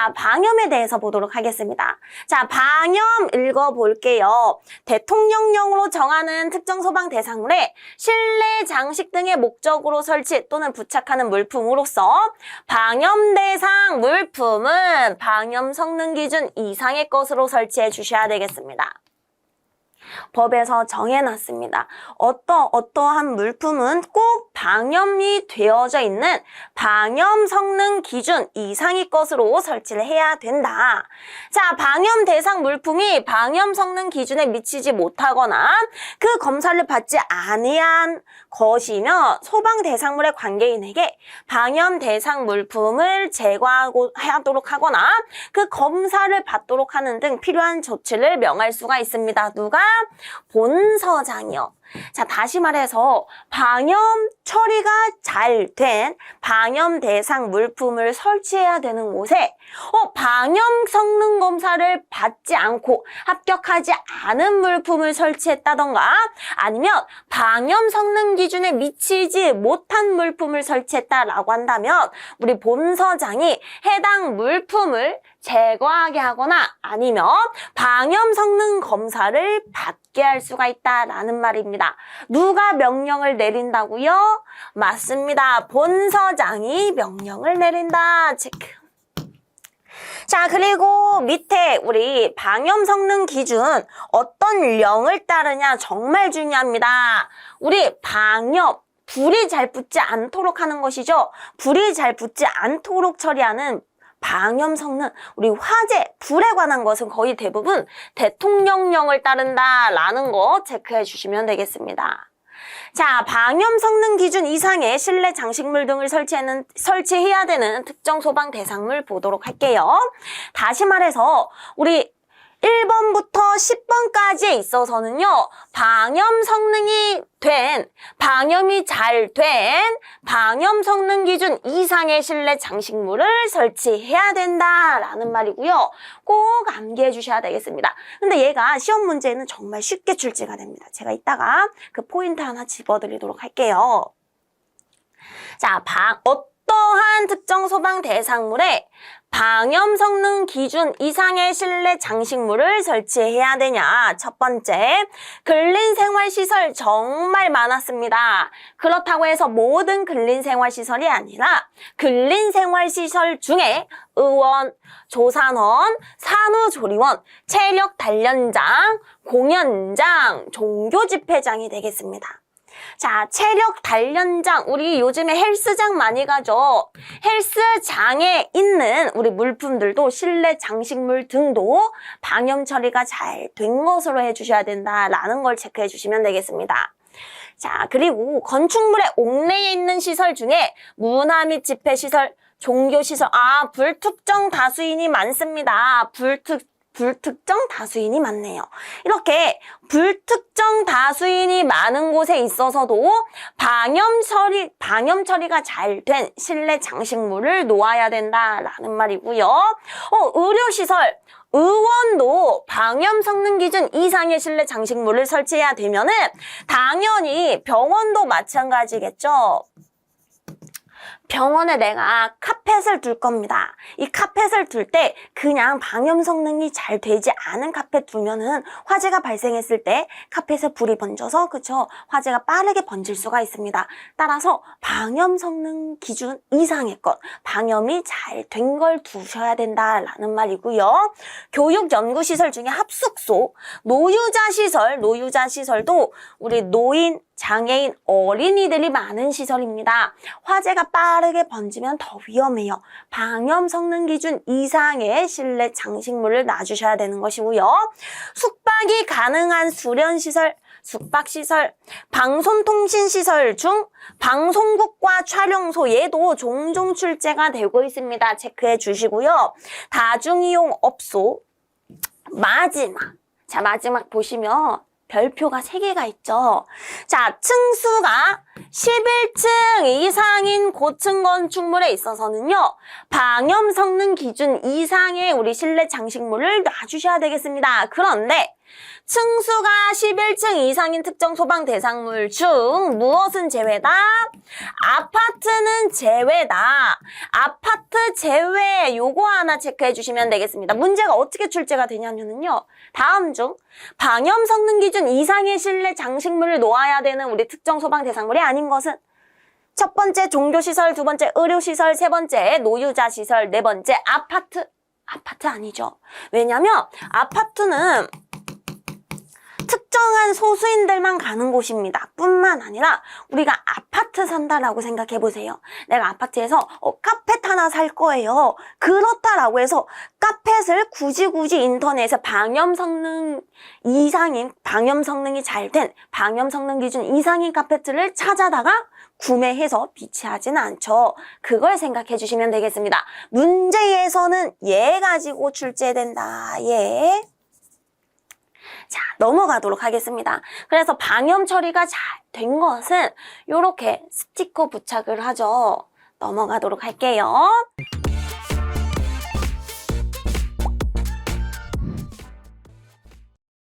자, 방염에 대해서 보도록 하겠습니다. 자, 방염 읽어볼게요. 대통령령으로 정하는 특정 소방 대상물에 실내 장식 등의 목적으로 설치 또는 부착하는 물품으로서 방염 대상 물품은 방염 성능 기준 이상의 것으로 설치해 주셔야 되겠습니다. 법에서 정해놨습니다. 어떠한 물품은 꼭 방염이 되어져 있는 방염 성능 기준 이상의 것으로 설치를 해야 된다. 자, 방염 대상 물품이 방염 성능 기준에 미치지 못하거나 그 검사를 받지 아니한 것이며 소방 대상물의 관계인에게 방염 대상 물품을 제거하도록 하거나 그 검사를 받도록 하는 등 필요한 조치를 명할 수가 있습니다. 누가? 본서장이요. 자, 다시 말해서 방염 처리가 잘 된 방염 대상 물품을 설치해야 되는 곳에 방염 성능 검사를 받지 않고 합격하지 않은 물품을 설치했다던가 아니면 방염 성능 기준에 미치지 못한 물품을 설치했다라고 한다면 우리 본서장이 해당 물품을 제거하게 하거나 아니면 방염 성능 검사를 받게 할 수가 있다라는 말입니다. 누가 명령을 내린다고요? 맞습니다. 본서장이 명령을 내린다. 체크. 자, 그리고 밑에 우리 방염 성능 기준 어떤 령을 따르냐 정말 중요합니다. 우리 방염 불이 잘 붙지 않도록 하는 것이죠. 불이 잘 붙지 않도록 처리하는 방염 성능, 우리 화재, 불에 관한 것은 거의 대부분 대통령령을 따른다라는 거 체크해 주시면 되겠습니다. 자, 방염 성능 기준 이상의 실내 장식물 등을 설치해야 되는 특정 소방 대상물 보도록 할게요. 다시 말해서 우리 1번부터 10번까지에 있어서는요, 방염 성능이 된, 방염이 잘 된 방염 성능 기준 이상의 실내 장식물을 설치해야 된다라는 말이고요. 꼭 암기해 주셔야 되겠습니다. 근데 얘가 시험 문제는 정말 쉽게 출제가 됩니다. 제가 이따가 그 포인트 하나 집어드리도록 할게요. 자, 어떠한 특정 소방 대상물에 방염 성능 기준 이상의 실내 장식물을 설치해야 되냐? 첫 번째, 근린생활시설 정말 많았습니다. 그렇다고 해서 모든 근린생활시설이 아니라 근린생활시설 중에 의원, 조산원, 산후조리원, 체력단련장, 공연장, 종교집회장이 되겠습니다. 자, 체력 단련장, 우리 요즘에 헬스장 많이 가죠. 헬스장에 있는 우리 물품들도 실내 장식물 등도 방염 처리가 잘 된 것으로 해주셔야 된다라는 걸 체크해 주시면 되겠습니다. 자, 그리고 건축물의 옥내에 있는 시설 중에 문화 및 집회시설, 종교시설, 불특정 다수인이 많습니다. 불특정 다수인이 많네요. 이렇게 불특정 다수인이 많은 곳에 있어서도 방염 처리가 잘 된 실내 장식물을 놓아야 된다라는 말이고요. 의료시설, 의원도 방염 성능 기준 이상의 실내 장식물을 설치해야 되면은 당연히 병원도 마찬가지겠죠. 병원에 내가 카펫을 둘 겁니다. 이 카펫을 둘 때 그냥 방염 성능이 잘 되지 않은 카펫 두면은 화재가 발생했을 때 카펫에 불이 번져서 화재가 빠르게 번질 수가 있습니다. 따라서 방염 성능 기준 이상의 것, 방염이 잘 된 걸 두셔야 된다라는 말이고요. 교육 연구시설 중에 합숙소, 노유자 시설도 우리 노인, 장애인, 어린이들이 많은 시설입니다. 화재가 빠르게 번지면 더 위험해요. 방염 성능 기준 이상의 실내 장식물을 놔주셔야 되는 것이고요. 숙박이 가능한 수련시설, 숙박시설, 방송통신시설 중 방송국과 촬영소 얘도 종종 출제가 되고 있습니다. 체크해 주시고요. 다중이용 업소, 마지막 보시면 별표가 3개가 있죠. 자, 층수가 11층 이상인 고층 건축물에 있어서는요, 방염 성능 기준 이상의 우리 실내 장식물을 놔주셔야 되겠습니다. 그런데 층수가 11층 이상인 특정 소방 대상물 중 무엇은 제외다? 아파트는 제외다. 아파트 제외 요거 하나 체크해 주시면 되겠습니다. 문제가 어떻게 출제가 되냐면요, 다음 중 방염 성능 기준 이상의 실내 장식물을 놓아야 되는 우리 특정 소방 대상물이 아닌 것은 첫 번째 종교시설, 두 번째 의료시설, 세 번째 노유자시설, 네 번째 아파트. 아파트 아니죠. 왜냐면 아파트는 특정한 소수인들만 가는 곳입니다. 뿐만 아니라 우리가 아파트 산다라고 생각해 보세요. 내가 아파트에서 카펫 하나 살 거예요. 그렇다라고 해서 카펫을 굳이 인터넷에 방염 성능이 잘 된 방염 성능 기준 이상인 카페트를 찾아다가 구매해서 비치하지는 않죠. 그걸 생각해 주시면 되겠습니다. 문제에서는 얘 가지고 출제된다. 얘. 자, 넘어가도록 하겠습니다. 그래서 방염 처리가 잘 된 것은 이렇게 스티커 부착을 하죠. 넘어가도록 할게요.